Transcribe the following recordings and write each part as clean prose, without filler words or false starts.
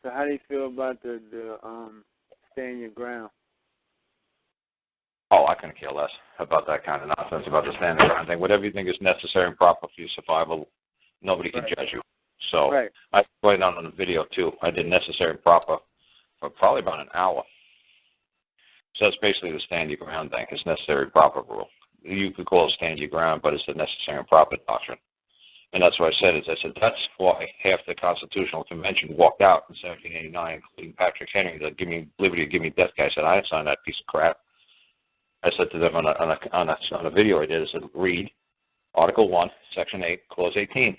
So how do you feel about the stand your ground? Oh, I couldn't care less about that kind of nonsense, about the stand your ground thing. Whatever you think is necessary and proper for your survival, nobody can judge you. So I played on the video, too. I did necessary and proper for probably about an hour. So that's basically the stand your ground thing. It's necessary and proper rule. You could call it stand your ground, but it's the necessary and proper doctrine. And that's what I said. That's why half the Constitutional Convention walked out in 1789, including Patrick Henry, the give me liberty, give me death guy. I said, I didn't sign that piece of crap. I said to them on a video I did, I said, read Article 1, Section 8, Clause 18.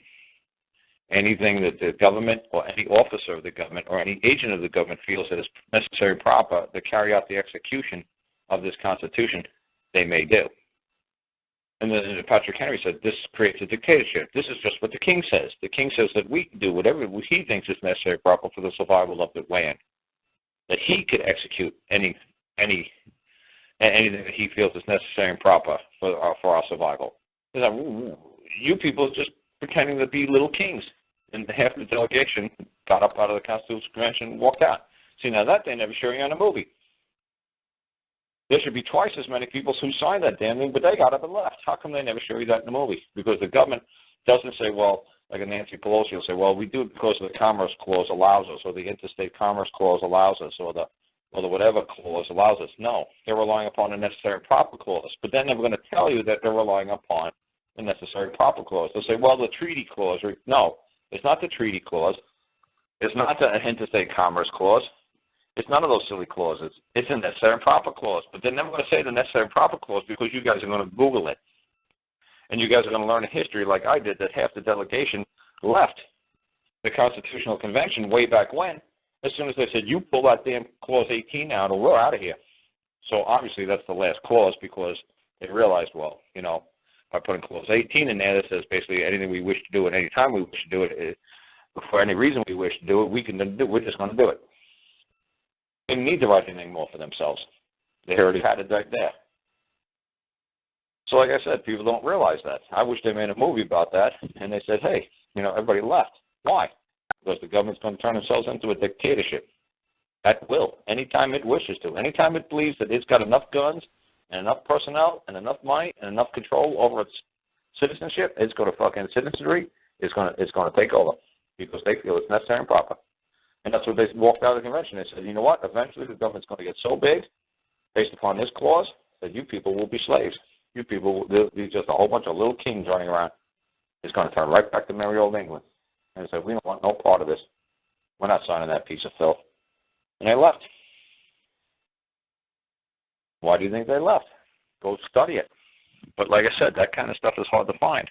Anything that the government or any officer of the government or any agent of the government feels that is necessary and proper to carry out the execution of this Constitution, they may do. And then Patrick Henry said, this creates a dictatorship. This is just what the king says. The king says that we can do whatever he thinks is necessary and proper for the survival of the land. That he could execute anything that he feels is necessary and proper for our survival. You people are just pretending to be little kings. And half the delegation got up out of the Constitutional Convention and walked out. See, now that they never show you on a movie. There should be twice as many people who signed that damn thing, but they got up and left. How come they never show you that in the movie? Because the government doesn't say, well, like a Nancy Pelosi will say, well, we do it because the Commerce Clause allows us, or the Interstate Commerce Clause allows us, or the whatever clause allows us. No, they're relying upon the necessary and proper clause. But then they're going to tell you that they're relying upon the necessary and proper clause. They'll say, well, the treaty clause. No, it's not the treaty clause. It's not the Interstate Commerce Clause. It's none of those silly clauses. It's a necessary and proper clause. But they're never going to say the necessary and proper clause because you guys are going to Google it. And you guys are going to learn a history like I did that half the delegation left the Constitutional Convention way back when. As soon as they said, you pull that damn Clause 18 out or we're out of here. So obviously that's the last clause because they realized, well, you know, by putting Clause 18 in there that says basically anything we wish to do at any time we wish to do it, for any reason we wish to do it, we can do it. We're just going to do it. They didn't need to write anything more for themselves. They already had it right there. So like I said, people don't realize that. I wish they made a movie about that, and they said, hey, you know, everybody left. Why? Because the government's going to turn themselves into a dictatorship. At will, anytime it wishes to. Anytime it believes that it's got enough guns and enough personnel and enough money and enough control over its citizenship, it's going to fucking citizenry, it's going to take over because they feel it's necessary and proper. And that's what they walked out of the convention. They said, you know what, eventually the government's going to get so big, based upon this clause, that you people will be slaves. You people will be just a whole bunch of little kings running around. It's going to turn right back to merry old England. And they said, we don't want no part of this. We're not signing that piece of filth. And they left. Why do you think they left? Go study it. But like I said, that kind of stuff is hard to find.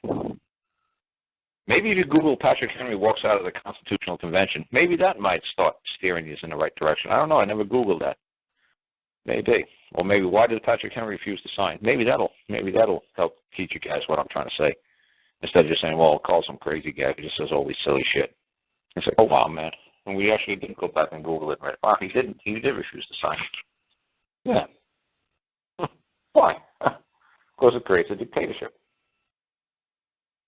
Maybe if you Google Patrick Henry walks out of the Constitutional Convention, maybe that might start steering you in the right direction. I don't know. I never Googled that. Maybe. Or maybe why did Patrick Henry refuse to sign? Maybe that'll help teach you guys what I'm trying to say. Instead of just saying, well, call some crazy guy who just says all these silly shit. And say, oh, wow, man. And we actually did go back and Google it. Right? Wow, he didn't. He did refuse to sign. Yeah. Why? Because it creates a dictatorship.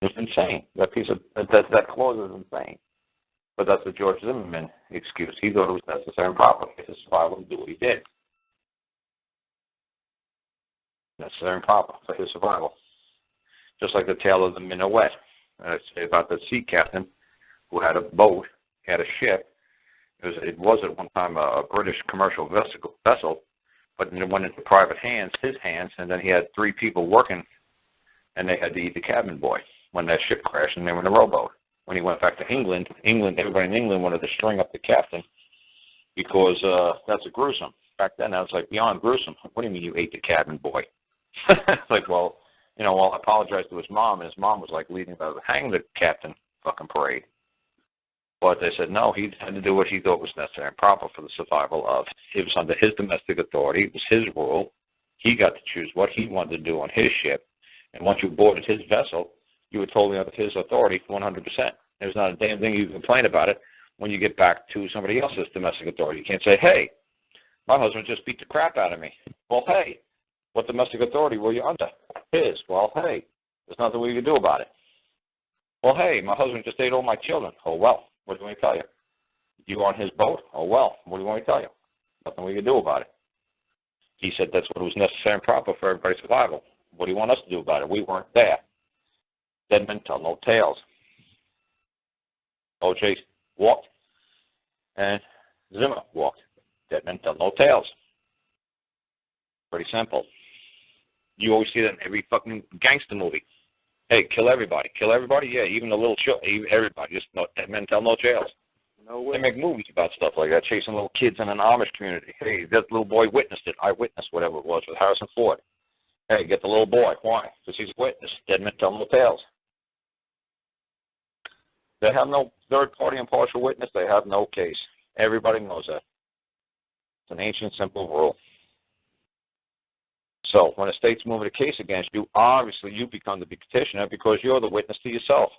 It's insane. That clause is insane. But that's the George Zimmerman excuse. He thought it was necessary and proper for his survival to do what he did. Necessary and proper for his survival. Just like the tale of the Minuet. I say about the sea captain who had a boat, had a ship. It was at one time a British commercial vessel, but it went into private hands, his hands, and then he had 3 people working, and they had to eat the cabin boy when that ship crashed and they were in a rowboat. When he went back to England, everybody in England wanted to string up the captain because that's a gruesome. Back then, that was like beyond gruesome. What do you mean you ate the cabin boy? It's like, well, you know, I apologized to his mom, and his mom was like leading the hang the captain fucking parade. But they said, no, he had to do what he thought was necessary and proper for the survival of. It was under his domestic authority. It was his rule. He got to choose what he wanted to do on his ship. And once you boarded his vessel, you were totally under his authority 100%. There's not a damn thing you can complain about it when you get back to somebody else's domestic authority. You can't say, hey, my husband just beat the crap out of me. Well, hey, what domestic authority were you under? His. Well, hey, there's nothing we can do about it. Well, hey, my husband just ate all my children. Oh, well, what do I tell you? You on his boat? Oh, well, what do you want me to tell you? Nothing we can do about it. He said that's what was necessary and proper for everybody's survival. What do you want us to do about it? We weren't there. Dead men tell no tales. O.J. walked, and Zimmer walked. Dead men tell no tales. Pretty simple. You always see that in every fucking gangster movie. Hey, kill everybody. Kill everybody? Yeah, even the little everybody. Just no, dead men tell no tales. No way. They make movies about stuff like that, chasing little kids in an Amish community. Hey, that little boy witnessed it. I witnessed whatever it was with Harrison Ford. Hey, get the little boy. Why? Because he's a witness. Dead men tell no tales. They have no third-party impartial witness. They have no case. Everybody knows that. It's an ancient, simple rule. So when a state's moving a case against you, obviously you become the petitioner because you're the witness to yourself.